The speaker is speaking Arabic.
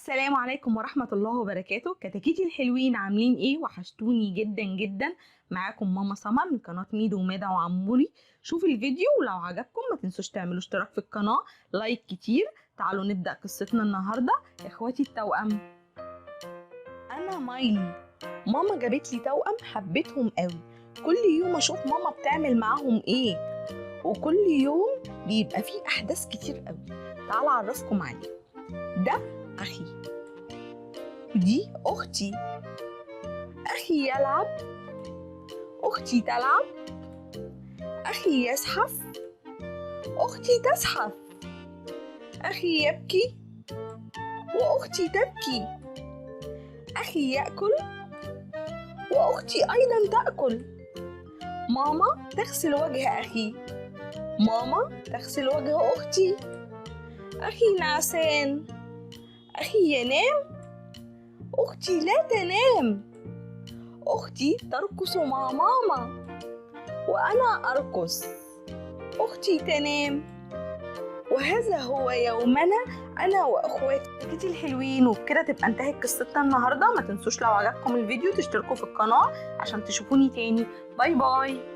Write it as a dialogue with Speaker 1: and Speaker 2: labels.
Speaker 1: السلام عليكم ورحمة الله وبركاته. كتاكيتي الحلوين عاملين ايه؟ وحشتوني جدا جدا. معاكم ماما سمر من قناة ميدو وميدا وعموري. شوفوا الفيديو ولو عجبكم ما تنسوش تعملوا اشتراك في القناة، لايك كتير. تعالوا نبدأ قصتنا النهاردة. اخواتي التوأم، انا مايلي. ماما جابت لي توأم حبيتهم قوي. كل يوم اشوف ماما بتعمل معاهم ايه، وكل يوم بيبقى فيه احداث كتير قوي. تعالوا اعرفكم عليه. ده اخي، دي أختي. أخي يلعب، أختي تلعب، أخي يزحف، أختي تزحف، أخي يبكي وأختي تبكي، أخي يأكل وأختي أيضا تأكل. ماما تغسل وجه أخي، ماما تغسل وجه أختي. أخي نعسان، أخي ينام، أختي لا تنام. أختي ترقص مع ماما وأنا أرقص، أختي تنام. وهذا هو يومنا أنا وأخواتي الحلوين. وبكده تبقى انتهت قصتنا النهاردة. ما تنسوش لو عجبكم الفيديو تشتركوا في القناة عشان تشوفوني تاني. باي باي.